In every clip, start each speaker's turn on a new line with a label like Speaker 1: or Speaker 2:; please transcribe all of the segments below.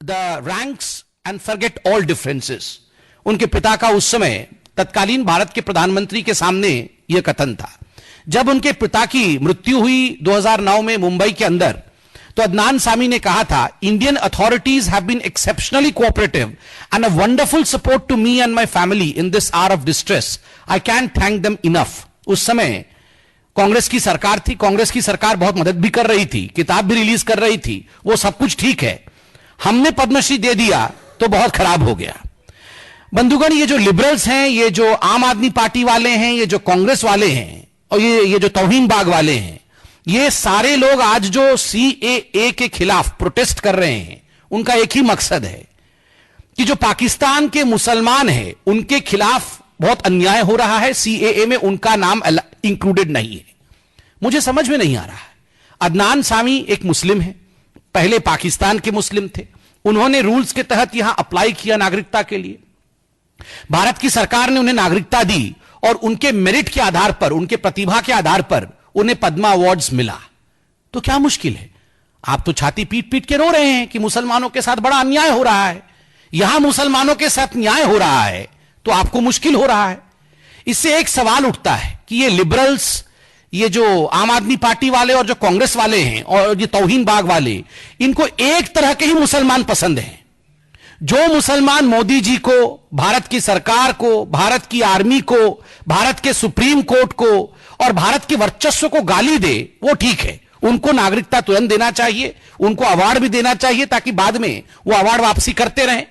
Speaker 1: the ranks and forget all differences. उनके पिता का उस समय तत्कालीन भारत के प्रधानमंत्री के सामने यह कथन था। जब उनके पिता की मृत्यु हुई 2009 में मुंबई के अंदर, तो अदनान सामी ने कहा था, Indian authorities have been exceptionally cooperative and a wonderful support to me and my family in this hour of distress. I can thank them enough. उस समय कांग्रेस की सरकार थी, कांग्रेस की सरकार बहुत मदद भी कर रही थी, किताब भी रिलीज कर रही थी, वो सब कुछ ठीक है। हमने पद्मश्री दे दिया तो बहुत खराब हो गया। बंधुगण, ये जो लिबरल्स हैं, ये जो आम आदमी पार्टी वाले हैं, ये जो कांग्रेस वाले हैं और ये जो तौहीन बाग वाले हैं, ये सारे लोग आज जो सीएए के खिलाफ प्रोटेस्ट कर रहे हैं, उनका एक ही मकसद है कि जो पाकिस्तान के मुसलमान हैं उनके खिलाफ बहुत अन्याय हो रहा है, सीएए में उनका नाम इंक्लूडेड नहीं है। मुझे समझ में नहीं आ रहा है। अदनान सामी एक मुस्लिम है, पहले पाकिस्तान के मुस्लिम थे, उन्होंने रूल्स के तहत यहां अप्लाई किया नागरिकता के लिए, भारत की सरकार ने उन्हें नागरिकता दी और उनके मेरिट के आधार पर, उनके प्रतिभा के आधार पर उन्हें पद्मा अवार्ड्स मिला। तो क्या मुश्किल है? आप तो छाती पीट पीट के रो रहे हैं कि मुसलमानों के साथ बड़ा अन्याय हो रहा है। यहां मुसलमानों के साथ न्याय हो रहा है तो आपको मुश्किल हो रहा है। इससे एक सवाल उठता है कि ये लिबरल्स, ये जो आम आदमी पार्टी वाले और जो कांग्रेस वाले हैं और ये तौहीन बाग वाले, इनको एक तरह के ही मुसलमान पसंद हैं। जो मुसलमान मोदी जी को, भारत की सरकार को, भारत की आर्मी को, भारत के सुप्रीम कोर्ट को और भारत के वर्चस्व को गाली दे, वो ठीक है, उनको नागरिकता तुरंत देना चाहिए, उनको अवार्ड भी देना चाहिए ताकि बाद में वो अवार्ड वापसी करते रहें।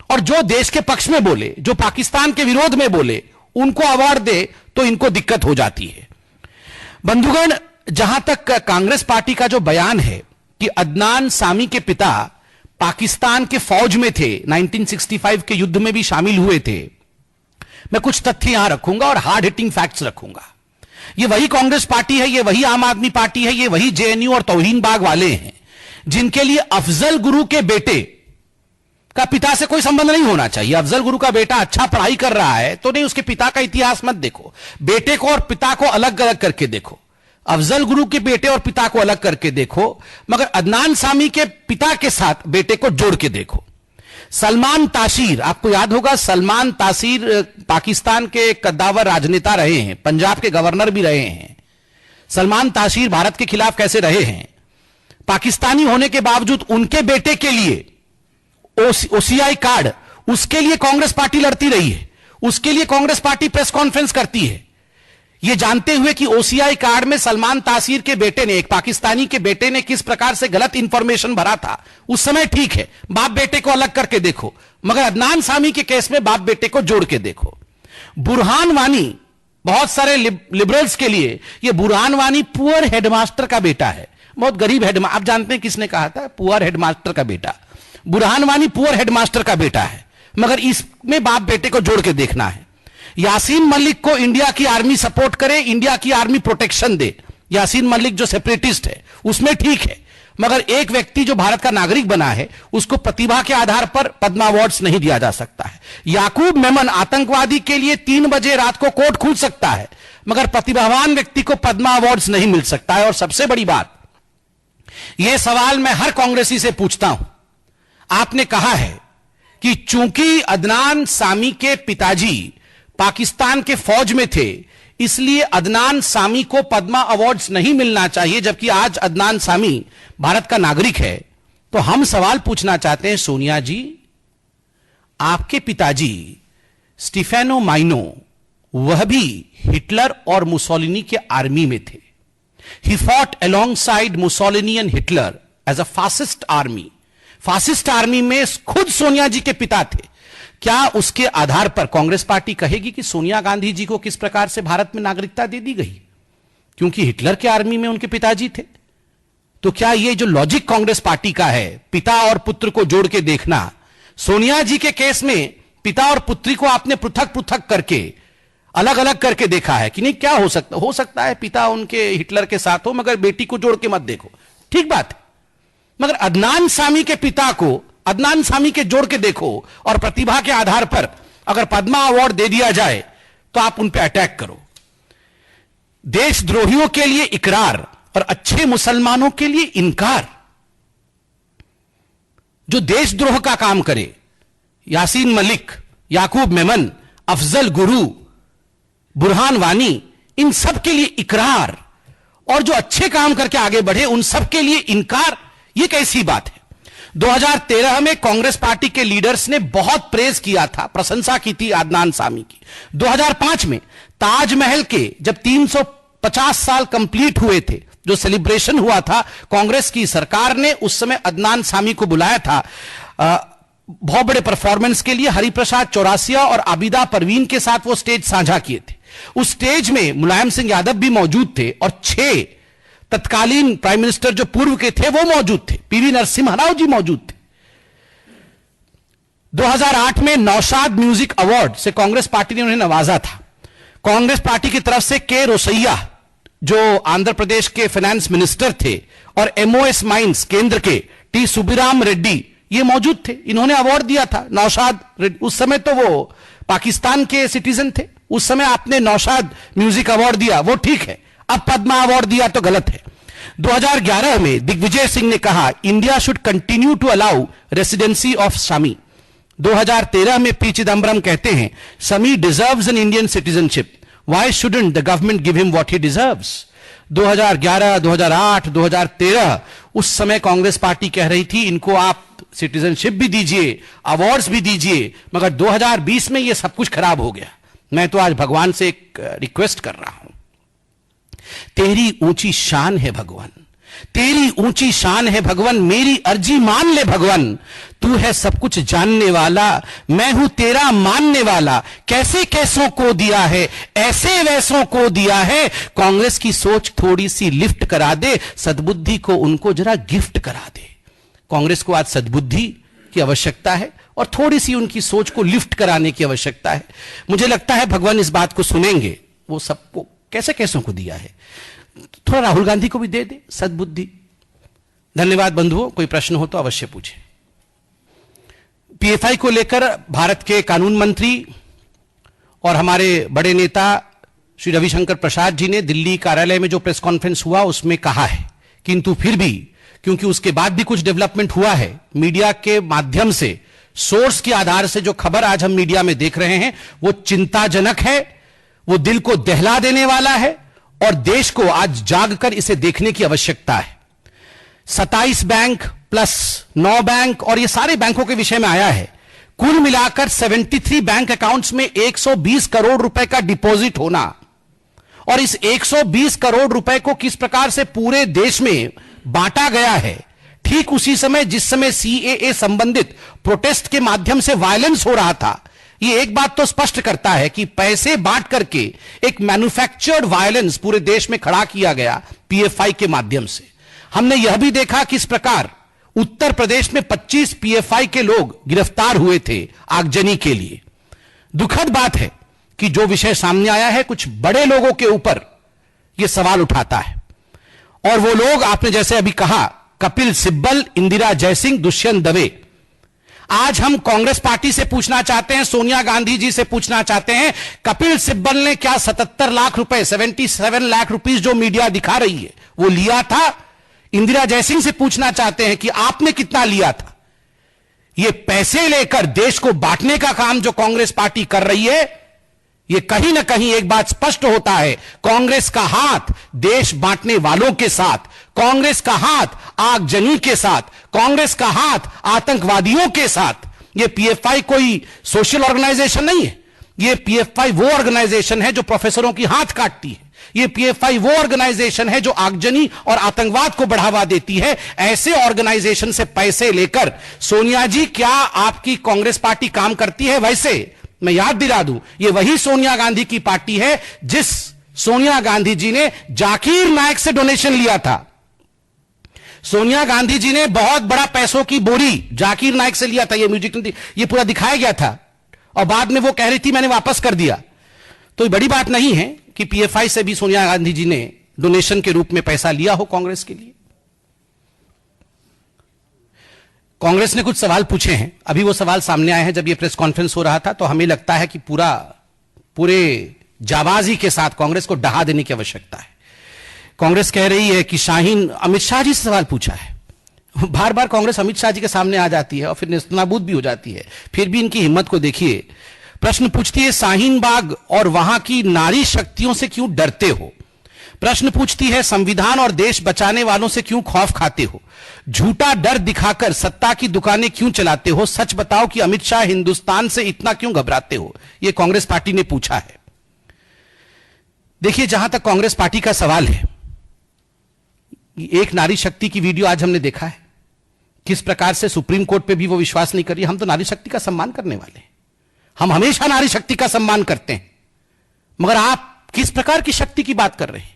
Speaker 1: और जो देश के पक्ष में बोले, जो पाकिस्तान के विरोध में बोले, उनको अवार्ड दे तो इनको दिक्कत हो जाती है। बंधुगण, जहां तक कांग्रेस पार्टी का जो बयान है कि अदनान सामी के पिता पाकिस्तान के फौज में थे, 1965 के युद्ध में भी शामिल हुए थे, मैं कुछ तथ्य यहां रखूंगा और हार्ड हिटिंग फैक्ट्स रखूंगा। ये वही कांग्रेस पार्टी है, ये वही आम आदमी पार्टी है, ये वही जेएनयू और तौहीन बाग वाले हैं जिनके लिए अफजल गुरु के बेटे का पिता से कोई संबंध नहीं होना चाहिए। अफजल गुरु का बेटा अच्छा पढ़ाई कर रहा है तो नहीं, उसके पिता का इतिहास मत देखो, बेटे को और पिता को अलग अलग करके देखो। अफजल गुरु के बेटे और पिता को अलग करके देखो, मगर अदनान सामी के पिता के साथ बेटे को जोड़ के देखो। सलमान तासीर, आपको याद होगा, सलमान तासीर पाकिस्तान के कद्दावर राजनेता रहे हैं, पंजाब के गवर्नर भी रहे हैं। सलमान तासीर भारत के खिलाफ कैसे रहे हैं, पाकिस्तानी होने के बावजूद उनके बेटे के लिए ओसीआई कार्ड, उसके लिए कांग्रेस पार्टी लड़ती रही है, उसके लिए कांग्रेस पार्टी प्रेस कॉन्फ्रेंस करती है, यह जानते हुए कि ओसीआई कार्ड में सलमान तासीर के बेटे ने, एक पाकिस्तानी के बेटे ने किस प्रकार से गलत इंफॉर्मेशन भरा था। उस समय ठीक है, बाप बेटे को अलग करके देखो, मगर अदनान सामी के केस में बाप बेटे को जोड़ के देखो। बुरहान वानी, बहुत सारे लिबरल्स के लिए यह बुरहान वानी पुअर हेडमास्टर का बेटा है, बहुत गरीब हेडमास्टर। आप जानते हैं किसने कहा था, पुअर हेडमास्टर का बेटा। बुरहान वानी पुअर हेडमास्टर का बेटा है, मगर इसमें बाप बेटे को जोड़ के देखना है। यासीन मलिक को इंडिया की आर्मी सपोर्ट करे, इंडिया की आर्मी प्रोटेक्शन दे, यासीन मलिक जो सेपरेटिस्ट है उसमें ठीक है, मगर एक व्यक्ति जो भारत का नागरिक बना है उसको प्रतिभा के आधार पर पद्मा अवार्ड्स नहीं दिया जा सकता है। याकूब मेमन, आतंकवादी के लिए 3 बजे रात को कोर्ट खुल सकता है, मगर प्रतिभावान व्यक्ति को पद्मा अवार्ड्स नहीं मिल सकता है। और सबसे बड़ी बात, यह सवाल मैं हर कांग्रेसी से पूछता हूं, आपने कहा है कि चूंकि अदनान सामी के पिताजी पाकिस्तान के फौज में थे, इसलिए अदनान सामी को पद्मा अवार्ड्स नहीं मिलना चाहिए, जबकि आज अदनान सामी भारत का नागरिक है। तो हम सवाल पूछना चाहते हैं, सोनिया जी, आपके पिताजी स्टीफेनो माइनो, वह भी हिटलर और मुसोलिनी के आर्मी में थे। He fought alongside Mussolini and Hitler as a fascist army. Fascist army में खुद सोनिया जी के पिता थे। क्या उसके आधार पर कांग्रेस पार्टी कहेगी कि सोनिया गांधी जी को किस प्रकार से भारत में नागरिकता दे दी गई, क्योंकि हिटलर के आर्मी में उनके पिताजी थे? तो क्या यह जो लॉजिक कांग्रेस पार्टी का है, पिता और पुत्र को जोड़ के देखना, सोनिया जी के केस में पिता और पुत्री को आपने पृथक पृथक करके, अलग अलग करके देखा है कि नहीं? क्या हो सकता है पिता उनके हिटलर के साथ हो, मगर बेटी को जोड़ के मत देखो, ठीक बात है। मगर अदनान सामी के पिता को अदनान सामी के जोड़ के देखो और प्रतिभा के आधार पर अगर पद्मा अवार्ड दे दिया जाए तो आप उन पर अटैक करो। देशद्रोहियों के लिए इकरार और अच्छे मुसलमानों के लिए इनकार। जो देशद्रोह का काम करे, यासीन मलिक, याकूब मेमन, अफजल गुरु, बुरहान वानी, इन सब के लिए इकरार, और जो अच्छे काम करके आगे बढ़े उन सब के लिए इनकार, यह कैसी बात है? 2013 में कांग्रेस पार्टी के लीडर्स ने बहुत प्रेज किया था, प्रशंसा की थी अदनान सामी की। 2005 में ताजमहल के जब 350 साल कंप्लीट हुए थे, जो सेलिब्रेशन हुआ था, कांग्रेस की सरकार ने उस समय अदनान सामी को बुलाया था बहुत बड़े परफॉर्मेंस के लिए। हरिप्रसाद चौरासिया और आबिदा परवीन के साथ वो स्टेज साझा किए थे। उस स्टेज में मुलायम सिंह यादव भी मौजूद थे और 6 तत्कालीन प्राइम मिनिस्टर जो पूर्व के थे वो मौजूद थे, पीवी नरसिम्हा राव जी मौजूद थे। 2008 में नौशाद म्यूजिक अवार्ड से कांग्रेस पार्टी ने उन्हें नवाजा था। कांग्रेस पार्टी की तरफ से के रोसैया, जो आंध्र प्रदेश के फाइनेंस मिनिस्टर थे, और एमओएस माइंस केंद्र के टी सुब्बीराम रेड्डी, ये मौजूद थे। इन्होंने अवार्ड दिया था नौशाद रेड्डी। उस समय तो वो पाकिस्तान के सिटीजन थे, उस समय आपने नौशाद म्यूजिक अवार्ड दिया, वो ठीक है। अब पद्मा अवार्ड दिया तो गलत है। 2011 में दिग्विजय सिंह ने कहा India should continue to allow residency of Sami. 2013 में पी चिदम्बरम कहते हैं Sami deserves an Indian citizenship, why shouldn't the government give him what he deserves. 2011, 2008, 2013 उस समय कांग्रेस पार्टी कह रही थी इनको आप सिटीजनशिप भी दीजिए, अवार्ड्स भी दीजिए, मगर 2020 में यह सब कुछ खराब हो गया। मैं तो आज भगवान से एक रिक्वेस्ट कर रहा हूं, तेरी ऊंची शान है भगवान, तेरी ऊंची शान है भगवान, मेरी अर्जी मान ले भगवान, तू है सब कुछ जानने वाला, मैं हूं तेरा मानने वाला, कैसे कैसों को दिया है ऐसे वैसों को दिया है, कांग्रेस की सोच थोड़ी सी लिफ्ट करा दे, सद्बुद्धि को उनको जरा गिफ्ट करा दे। कांग्रेस को आज सद्बुद्धि की आवश्यकता है और थोड़ी सी उनकी सोच को लिफ्ट कराने की आवश्यकता है। मुझे लगता है भगवान इस बात को सुनेंगे। वो सबको कैसे कैसों को दिया है, थोड़ा राहुल गांधी को भी दे दे सद्बुद्धि। धन्यवाद बंधुओं, कोई प्रश्न हो तो अवश्य पूछें। पीएफआई को लेकर भारत के कानून मंत्री और हमारे बड़े नेता श्री रविशंकर प्रसाद जी ने दिल्ली कार्यालय में जो प्रेस कॉन्फ्रेंस हुआ उसमें कहा है, किंतु फिर भी क्योंकि उसके बाद भी कुछ डेवलपमेंट हुआ है, मीडिया के माध्यम से, सोर्स के आधार से जो खबर आज हम मीडिया में देख रहे हैं वो चिंताजनक है, वो दिल को दहला देने वाला है और देश को आज जागकर इसे देखने की आवश्यकता है। 27 बैंक प्लस 9 बैंक और ये सारे बैंकों के विषय में आया है। कुल मिलाकर 73 बैंक अकाउंट्स में 120 करोड़ रुपए का डिपॉजिट होना, और इस 120 करोड़ रुपए को किस प्रकार से पूरे देश में बांटा गया है, ठीक उसी समय जिस समय सीएए संबंधित प्रोटेस्ट के माध्यम से वायलेंस हो रहा था। ये एक बात तो स्पष्ट करता है कि पैसे बांट करके एक मैन्युफैक्चर्ड वायलेंस पूरे देश में खड़ा किया गया पीएफआई के माध्यम से। हमने यह भी देखा किस प्रकार उत्तर प्रदेश में 25 पीएफआई के लोग गिरफ्तार हुए थे आगजनी के लिए। दुखद बात है कि जो विषय सामने आया है कुछ बड़े लोगों के ऊपर यह सवाल उठाता है, और वो लोग आपने जैसे अभी कहा कपिल सिब्बल, इंदिरा जयसिंह, दुष्यंत दवे। आज हम कांग्रेस पार्टी से पूछना चाहते हैं, सोनिया गांधी जी से पूछना चाहते हैं, कपिल सिब्बल ने क्या 77 लाख रुपए, 77 लाख रुपीस जो मीडिया दिखा रही है वो लिया था? इंदिरा जयसिंह से पूछना चाहते हैं कि आपने कितना लिया था? ये पैसे लेकर देश को बांटने का काम जो कांग्रेस पार्टी कर रही है, ये कहीं ना कहीं एक बात स्पष्ट होता है, कांग्रेस का हाथ देश बांटने वालों के साथ, कांग्रेस का हाथ आगजनी के साथ, कांग्रेस का हाथ आतंकवादियों के साथ। ये पीएफआई कोई सोशल ऑर्गेनाइजेशन नहीं है, ये पीएफआई वो ऑर्गेनाइजेशन है जो प्रोफेसरों की हाथ काटती है, ये पीएफआई वो ऑर्गेनाइजेशन है जो आगजनी और आतंकवाद को बढ़ावा देती है। ऐसे ऑर्गेनाइजेशन से पैसे लेकर सोनिया जी, क्या आपकी कांग्रेस पार्टी काम करती है वैसे? मैं याद दिला दूं, ये वही सोनिया गांधी की पार्टी है जिस सोनिया गांधी जी ने जाकिर नायक से डोनेशन लिया था। सोनिया गांधी जी ने बहुत बड़ा पैसों की बोरी जाकिर नायक से लिया था, ये म्यूजिक ये पूरा दिखाया गया था, और बाद में वो कह रही थी मैंने वापस कर दिया। तो ये बड़ी बात नहीं है कि पीएफआई से भी सोनिया गांधी जी ने डोनेशन के रूप में पैसा लिया हो कांग्रेस के लिए। कांग्रेस ने कुछ सवाल पूछे हैं, अभी वो सवाल सामने आए हैं। जब ये प्रेस कॉन्फ्रेंस हो रहा था तो हमें लगता है कि पूरे जाबाजी के साथ कांग्रेस को डहा देने की आवश्यकता है। कांग्रेस कह रही है कि शाहीन, अमित शाह जी से सवाल पूछा है, बार बार कांग्रेस अमित शाह जी के सामने आ जाती है और फिर नेस्तनाबूद भी हो जाती है, फिर भी इनकी हिम्मत को देखिए। प्रश्न पूछती है शाहीन बाग और वहां की नारी शक्तियों से क्यों डरते हो। प्रश्न पूछती है संविधान और देश बचाने वालों से क्यों खौफ खाते हो। झूठा डर दिखाकर सत्ता की दुकानें क्यों चलाते हो। सच बताओ कि अमित शाह हिंदुस्तान से इतना क्यों घबराते हो। यह कांग्रेस पार्टी ने पूछा है। देखिए, जहां तक कांग्रेस पार्टी का सवाल है, एक नारी शक्ति की वीडियो आज हमने देखा है, किस प्रकार से सुप्रीम कोर्ट पे भी वो विश्वास नहीं कर रही। हम तो नारी शक्ति का सम्मान करने वाले हैं, हम हमेशा नारी शक्ति का सम्मान करते हैं, मगर आप किस प्रकार की शक्ति की बात कर रहे हैं।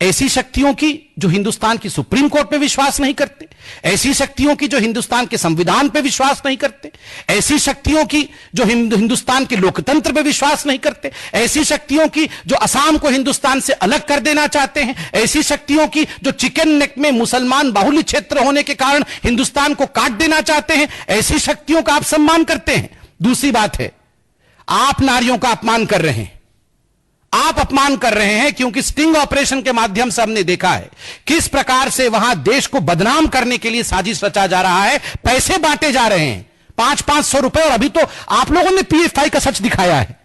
Speaker 1: ऐसी शक्तियों की जो हिंदुस्तान की सुप्रीम कोर्ट पे विश्वास नहीं करते, ऐसी शक्तियों की जो हिंदुस्तान के संविधान पे विश्वास नहीं करते, ऐसी शक्तियों की जो हिंदुस्तान के लोकतंत्र पे विश्वास नहीं करते, ऐसी शक्तियों की जो असम को हिंदुस्तान से अलग कर देना चाहते हैं, ऐसी शक्तियों की जो चिकन नेक में मुसलमान बाहुल्य क्षेत्र होने के कारण हिंदुस्तान को काट देना चाहते हैं, ऐसी शक्तियों का आप सम्मान करते हैं। दूसरी बात है, आप नारियों का अपमान कर रहे हैं। आप अपमान कर रहे हैं क्योंकि स्टिंग ऑपरेशन के माध्यम से हमने देखा है किस प्रकार से वहां देश को बदनाम करने के लिए साजिश रचा जा रहा है, पैसे बांटे जा रहे हैं 500-500 रुपए। और अभी तो आप लोगों ने पीएफआई का सच दिखाया है।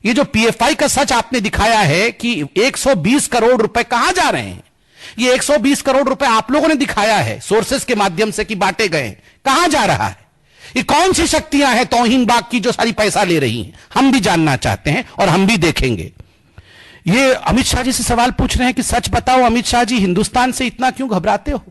Speaker 1: ये जो पीएफआई का सच आपने दिखाया है कि 120 करोड़ रुपए कहां जा रहे हैं, ये 120 करोड़ रुपए आप लोगों ने दिखाया है सोर्सेस के माध्यम से कि बांटे गए, कहां जा रहा है। ये कौन सी शक्तियां हैं तौहीन बाग की जो सारी पैसा ले रही हैं, हम भी जानना चाहते हैं और हम भी देखेंगे। ये अमित शाह जी से सवाल पूछ रहे हैं कि सच बताओ अमित शाह जी हिंदुस्तान से इतना क्यों घबराते हो।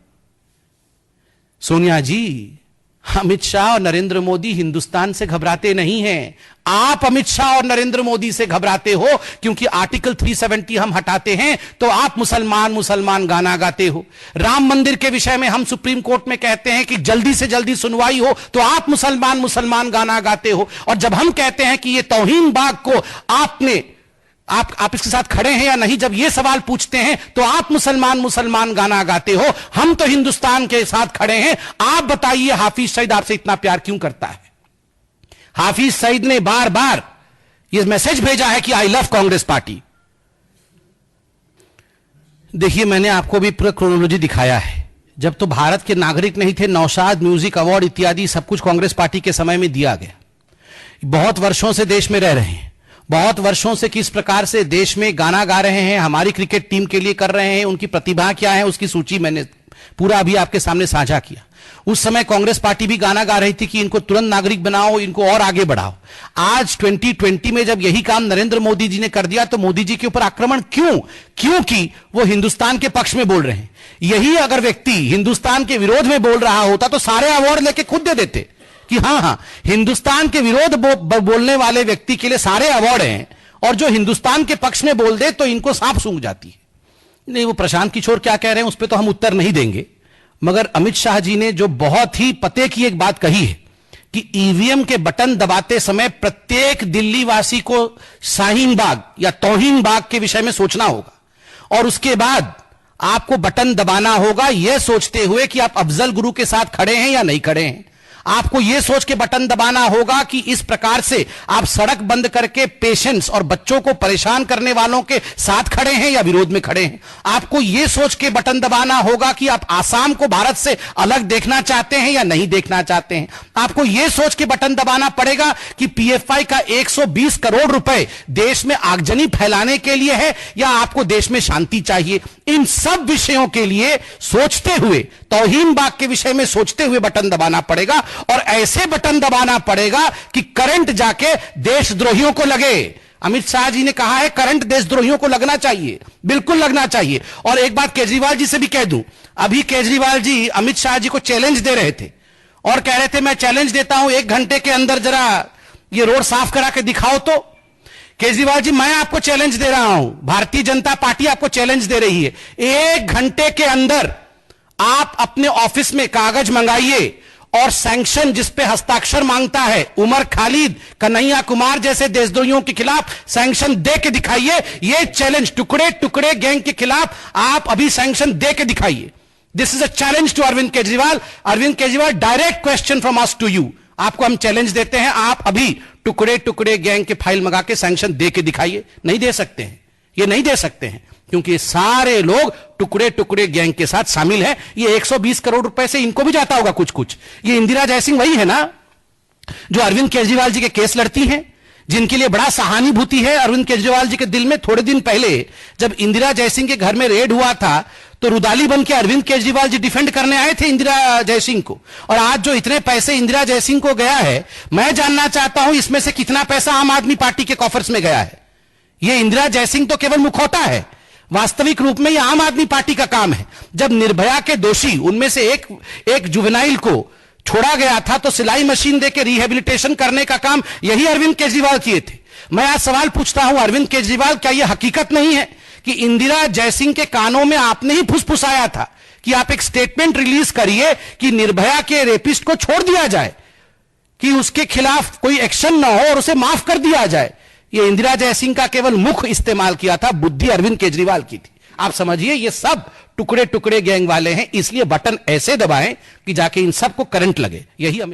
Speaker 1: सोनिया जी, अमित शाह और नरेंद्र मोदी हिंदुस्तान से घबराते नहीं हैं। आप अमित शाह और नरेंद्र मोदी से घबराते हो क्योंकि आर्टिकल 370 हम हटाते हैं तो आप मुसलमान मुसलमान गाना गाते हो। राम मंदिर के विषय में हम सुप्रीम कोर्ट में कहते हैं कि जल्दी से जल्दी सुनवाई हो तो आप मुसलमान मुसलमान गाना गाते हो। और जब हम कहते हैं कि ये तौहीन बाग को आपने आप इसके साथ खड़े हैं या नहीं, जब ये सवाल पूछते हैं तो आप मुसलमान मुसलमान गाना गाते हो। हम तो हिंदुस्तान के साथ खड़े हैं। आप बताइए हाफिज सईद आपसे इतना प्यार क्यों करता है। हाफिज सईद ने बार बार ये मैसेज भेजा है कि आई लव कांग्रेस पार्टी। देखिए, मैंने आपको भी पूरा क्रोनोलॉजी दिखाया है। जब तो भारत के नागरिक नहीं थे, नौशाद म्यूजिक अवार्ड इत्यादि सब कुछ कांग्रेस पार्टी के समय में दिया गया। बहुत वर्षों से देश में रह रहे हैं, बहुत वर्षों से किस प्रकार से देश में गाना गा रहे हैं, हमारी क्रिकेट टीम के लिए कर रहे हैं, उनकी प्रतिभा क्या है उसकी सूची मैंने पूरा अभी आपके सामने साझा किया। उस समय कांग्रेस पार्टी भी गाना गा रही थी कि इनको तुरंत नागरिक बनाओ, इनको और आगे बढ़ाओ। आज 2020 में जब यही काम नरेंद्र मोदी जी ने कर दिया तो मोदी जी के ऊपर आक्रमण क्यों? क्योंकि वो हिंदुस्तान के पक्ष में बोल रहे हैं। यही अगर व्यक्ति हिंदुस्तान के विरोध में बोल रहा होता तो सारे अवार्ड लेके खुद दे देते कि हाँ, हिंदुस्तान के विरोध बोलने वाले व्यक्ति के लिए सारे अवार्ड हैं, और जो हिंदुस्तान के पक्ष में बोल दे तो इनको सांप सूंघ जाती है। नहीं, वो प्रशांत किशोर क्या कह रहे हैं उस पर तो हम उत्तर नहीं देंगे, मगर अमित शाह जी ने जो बहुत ही पते की एक बात कही है कि ईवीएम के बटन दबाते समय प्रत्येक दिल्ली वासी को शाहीन बाग या तौहीन बाग के विषय में सोचना होगा, और उसके बाद आपको बटन दबाना होगा यह सोचते हुए कि आप अफजल गुरु के साथ खड़े हैं या नहीं खड़े हैं। आपको यह सोच के बटन दबाना होगा कि इस प्रकार से आप सड़क बंद करके पेशेंट्स और बच्चों को परेशान करने वालों के साथ खड़े हैं या विरोध में खड़े हैं। आपको यह सोच के बटन दबाना होगा कि आप आसाम को भारत से अलग देखना चाहते हैं या नहीं देखना चाहते हैं। आपको यह सोच के बटन दबाना पड़ेगा कि पीएफआई का 120 करोड़ रुपए देश में आगजनी फैलाने के लिए है या आपको देश में शांति चाहिए। इन सब विषयों के लिए सोचते हुए, तौहीन बाग के विषय में सोचते हुए बटन दबाना पड़ेगा, और ऐसे बटन दबाना पड़ेगा कि करंट जाके देशद्रोहियों को लगे। अमित शाह जी ने कहा है करंट देशद्रोहियों को लगना चाहिए, बिल्कुल लगना चाहिए। और एक बात केजरीवाल जी से भी कह दूं, अभी केजरीवाल जी अमित शाह जी को चैलेंज दे रहे थे और कह रहे थे मैं चैलेंज देता हूं 1 घंटे के अंदर जरा ये रोड साफ करा के दिखाओ। तो केजरीवाल जी, मैं आपको चैलेंज दे रहा हूं, भारतीय जनता पार्टी आपको चैलेंज दे रही है, 1 घंटे के अंदर आप अपने ऑफिस में कागज मंगाइए और सैंक्शन जिस पे हस्ताक्षर मांगता है उमर खालिद, कन्हैया कुमार जैसे देशद्रोहियों के खिलाफ सैंक्शन दे के दिखाइए। ये चैलेंज, टुकड़े टुकड़े गैंग के खिलाफ आप अभी सैंक्शन दे के दिखाइए। This is a challenge to Arvind Kejriwal. Arvind Kejriwal, direct question from us to you. आपको हम चैलेंज देते हैं, आप अभी टुकड़े टुकड़े गैंग के फाइल मंगा के सैंक्शन दे के दिखाइए। नहीं दे सकते हैं, ये नहीं दे सकते हैं। क्योंकि ये सारे लोग टुकड़े टुकड़े गैंग के साथ शामिल हैं। ये 120 करोड़ रुपए से इनको भी जाता होगा कुछ कुछ। ये इंदिरा जयसिंह वही है ना जो अरविंद केजरीवाल जी के केस लड़ती हैं, जिनके लिए बड़ा सहानुभूति है अरविंद केजरीवाल जी के दिल में। थोड़े दिन पहले जब इंदिरा जयसिंह के घर में रेड हुआ था तो रुदाली बन के अरविंद केजरीवाल जी डिफेंड करने आए थे इंदिरा जयसिंह को। और आज जो इतने पैसे इंदिरा जयसिंह को गया है, मैं जानना चाहता हूं इसमें से कितना पैसा आम आदमी पार्टी के कॉफर्स में गया है। यह इंदिरा जयसिंह तो केवल मुखौटा है, वास्तविक रूप में यह आम आदमी पार्टी का काम है। जब निर्भया के दोषी उनमें से एक जुवेनाइल को छोड़ा गया था तो सिलाई मशीन देकर रिहेबिलिटेशन करने का काम यही अरविंद केजरीवाल किए थे। मैं आज सवाल पूछता हूं अरविंद केजरीवाल, क्या यह हकीकत नहीं है कि इंदिरा जयसिंह के कानों में आपने ही फुसफुसाया था कि आप एक स्टेटमेंट रिलीज करिए कि निर्भया के रेपिस्ट को छोड़ दिया जाए, कि उसके खिलाफ कोई एक्शन ना हो और उसे माफ कर दिया जाए। यह इंदिरा जयसिंह का केवल मुख इस्तेमाल किया था, बुद्धि अरविंद केजरीवाल की थी। आप समझिए ये सब टुकड़े टुकड़े गैंग वाले हैं, इसलिए बटन ऐसे दबाएं कि जाके इन सबको करंट लगे। यही अमित